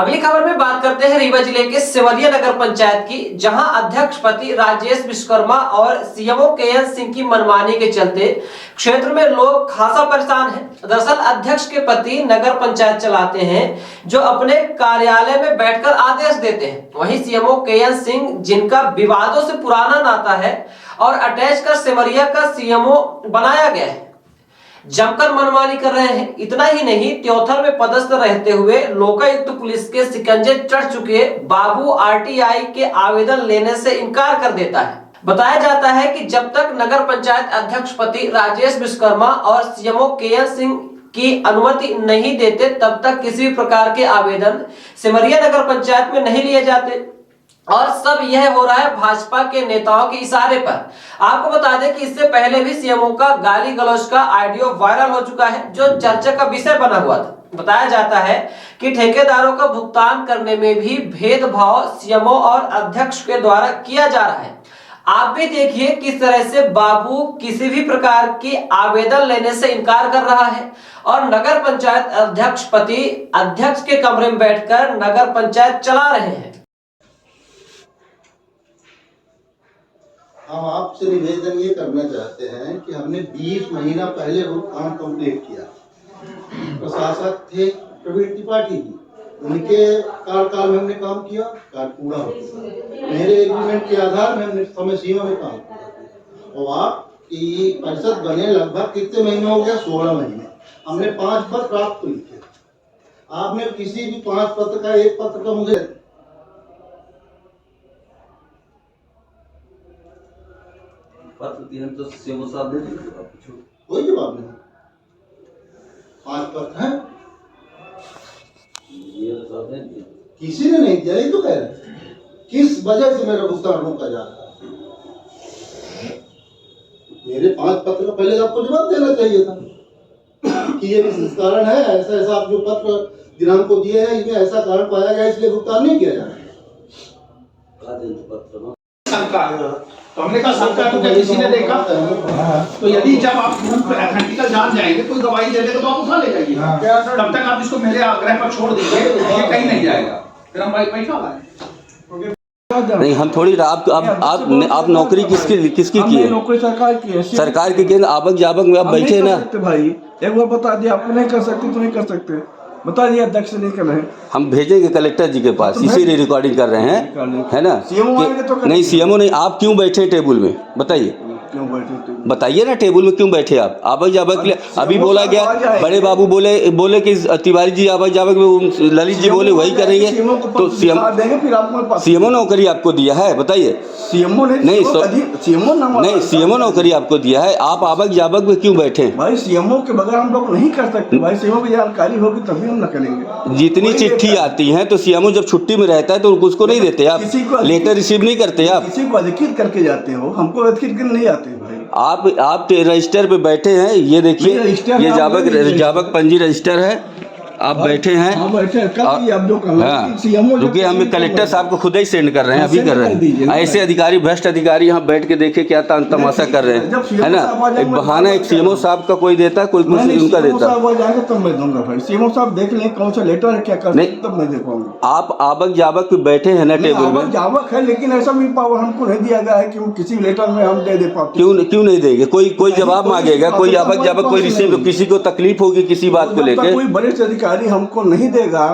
अगली खबर में बात करते हैं रीवा जिले के सेवरिया नगर पंचायत की, जहां अध्यक्ष पति राजेश विश्वकर्मा और सीएमओ केएन सिंह की मनमानी के चलते क्षेत्र में लोग खासा परेशान हैं। दरअसल अध्यक्ष के पति नगर पंचायत चलाते हैं, जो अपने कार्यालय में बैठकर आदेश देते हैं। वहीं सीएमओ केएन सिंह, जिनका विवादों से पुराना नाता है और अटैच कर सेवरिया का सीएमओ बनाया गया है, जमकर मनमानी कर रहे हैं। इतना ही नहीं, त्योथर में पदस्थ रहते हुए लोकायुक्त पुलिस के शिकंजे चढ़ चुके बाबू आरटीआई के आवेदन लेने से इनकार कर देता है। बताया जाता है कि जब तक नगर पंचायत अध्यक्ष पति राजेश विश्वकर्मा और सीएमओ केएन सिंह की अनुमति नहीं देते, तब तक किसी भी प्रकार के आवेदन सेवरिया नगर पंचायत में नहीं लिए जाते। और सब यह हो रहा है भाजपा के नेताओं के इशारे पर। आपको बता दें कि इससे पहले भी सीएमओ का गाली गलौज का ऑडियो वायरल हो चुका है, जो चर्चा का विषय बना हुआ था। बताया जाता है कि ठेकेदारों का भुगतान करने में भी भेदभाव सीएमओ और अध्यक्ष के द्वारा किया जा रहा है। आप भी देखिए किस तरह से बाबू किसी भी प्रकार की आवेदन लेने से इनकार कर रहा है और नगर पंचायत अध्यक्ष पति अध्यक्ष के कमरे में बैठकर नगर पंचायत चला रहे हैं। हम आपसे निवेदन ये करना चाहते हैं कि हमने 20 महीना पहले वो काम कंप्लीट किया। प्रशासक थे प्रवीण त्रिपाठी जी, उनके कार्यकाल में हमने काम किया, कार्य पूरा हो गया। मेरे एग्रीमेंट के आधार में हमने समय सीमा में काम किया और आपकी परिषद बने लगभग कितने महीने हो गया? 16 महीने। हमने 5 पत्र प्राप्त किए। आपने किसी भी 5 पत्र का एक पत्र का मुझे तो सीएमओ साहब ने कोई जवाब नहीं। 5 पत्र हैं, किसी ने नहीं दिया। ये तो कह रहे किस वजह से मेरा भुगतान रोका जा रहा है? मेरे 5 पत्र का पहले आपको जवाब देना चाहिए था कि ये किस कारण है, ऐसा ऐसा आप जो पत्र दिनांक को दिए हैं इसमें ऐसा कारण पाया गया, इसलिए भुगतान नहीं किया जा रहा है। तो हमने कहा शंका तो किसी ने देखा, तो यदि जब आप एथेटिकल जान जाएंगे कोई गवाही दे देगा तो आप उठा ले जाइए। तब तक आप इसको मेरे आग्रह पर छोड़ दीजिए, ये कहीं नहीं जाएगा, फिर हम बैठा लाएं। नहीं, हम थोड़ी आप नौकरी किसकी की है? नौकरी सरकार की है। सरकार की केंद्र आवक जावक में आप बैठे ना। भाई एक बार बता दिया, आप नहीं कर सकते तो नहीं कर सकते, बता दिया अध्यक्ष नहीं कर रहे। हम भेजेंगे कलेक्टर जी के पास, इसीलिए रिकॉर्डिंग कर रहे हैं, है ना? नहीं, सीएमओ नहीं, आप क्यों बैठे टेबल में बताइए? क्यों बैठे? बताइए ना, टेबल में क्यों बैठे आप? आवक जावक के लिए अभी बोला गया, बड़े बाबू बोले कि तिवारी जी आवक जावक में, ललित जी बोले वही करेंगे, तो सीएमओ नौकरी आपको दिया है, बताइए। सीएमओ नहीं, सीएमओ नौकरी आपको दिया है, आप आवक जावक में क्यों बैठे? भाई सीएमओ के बगैर हम लोग नहीं कर सकते भाई, सीएमओ की जानकारी होगी तभी हम न करेंगे। जितनी चिट्ठी आती है तो सीएमओ जब छुट्टी में रहता है तो उसको नहीं देते आप, लेटर रिसीव नहीं करते आप, किसी को अधिकृत करके जाते हो, हमको अधिकृत नहीं आते भाई। आप रजिस्टर पे बैठे हैं, ये देखिए, ये जावक पंजी रजिस्टर है, आप बैठे हैं। रुकिए, हम कलेक्टर साहब को खुद ही सेंड कर रहे हैं, अभी कर रहे हैं। ऐसे अधिकारी, भ्रष्ट अधिकारी यहाँ बैठ के देखे क्या तमाशा कर रहे हैं, है ना? एक बहाना एक सीएमओ साहब का कोई देता है, कोई उनका देता है। तब मैं दूंगा भाई, सीएमओ साहब देख लें कौन सा लेटर है, क्या कर नहीं, तब मैं देखूंगा। आप आवक जावक पे बैठे हैं ना टेबल में? जावक है, लेकिन ऐसा भी पावर हमको नहीं दिया गया है कि किसी लेटर में हम दे पाते। क्यों नहीं देंगे? कोई जवाब मांगेगा, कोई आवक जावक, कोई रिसीव, किसी को तकलीफ होगी किसी बात को लेकर, कोई वरिष्ठ अधिकारी हमको नहीं देगा,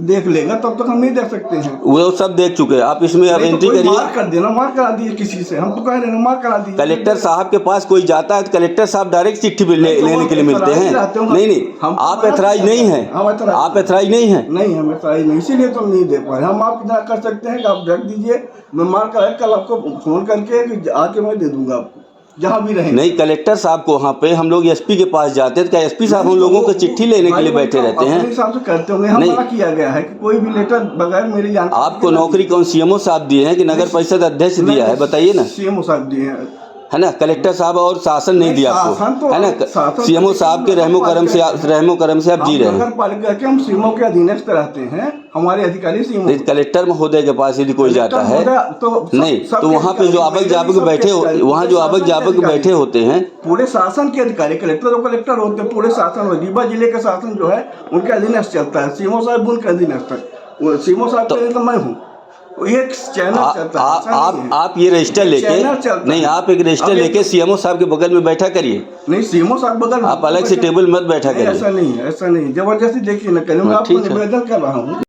देख लेगा, तब तक हम नहीं देख सकते हैं। वो सब देख चुके हैं, आप इसमें अब एंट्री करिए। मार कर देना, मार करा दिए किसी से, हम तो कह रहे हैं मार करा दिए। कलेक्टर साहब के पास कोई जाता है तो कलेक्टर साहब डायरेक्ट चिट्ठी लेने के लिए मिलते हैं। नहीं, आप एथराइज नहीं है, आप एथराइज नहीं है। नहीं, हम एथराइज नहीं, इसीलिए तो नहीं दे पाए। हम आप इतना कर सकते हैं कि आप रख दीजिए, मैं मार कर कल आपको फोन करके आके मैं दे दूंगा आपको, जहाँ भी रहे। नहीं, कलेक्टर साहब को वहाँ पे हम लोग एसपी के पास जाते हैं, क्या एसपी साहब हम लोगों को चिट्ठी लेने के लिए बैठे रहते हैं? हिसाब से करते होंगे, हम मना किया गया है कि कोई भी लेटर बगैर मेरी जानकारी। आपको नौकरी कौन सीएमओ साहब दिए हैं कि नगर परिषद अध्यक्ष दिया है, बताइए ना? सीएमओ साहब दिए हैं, है ना? कलेक्टर साहब और शासन नहीं दिया आपको, है ना? सीएमओ साहब के रहमो करम से आप जी रहे हैं। नगर पालिका के हम सीएमओ के अधीनस्थ रहते हैं, हमारे अधिकारी सीएमओ। कलेक्टर महोदय के पास यदि कोई जाता है तो वहाँ पे जो आवक जावक बैठे, वहाँ जो आवक जावक बैठे होते हैं, पूरे शासन के अधिकारी, कलेक्टर होते हैं, पूरे शासन, रीवा जिले का शासन जो है उनके अधीनस्थ चलता है, सीएमओ साहब उनके अधीनस्थ है। वो सीएमओ साहब के लिए तो मैं हूँ, एक चैनल चलता है, ऐसा नहीं है। आप ये रजिस्टर लेके चैनल चलता नहीं, है। आप एक रजिस्टर अब ये- लेके सीएमओ साहब के बगल में बैठा करिए। नहीं सीएमओ साहब बगल आप अलग से टेबल मत बैठा नहीं, करिए। ऐसा नहीं है, ऐसा नहीं, जबरदस्ती देखिए ना करें, मैं हाँ, आपको ठीक है। निवेदन कर रहा हूँ।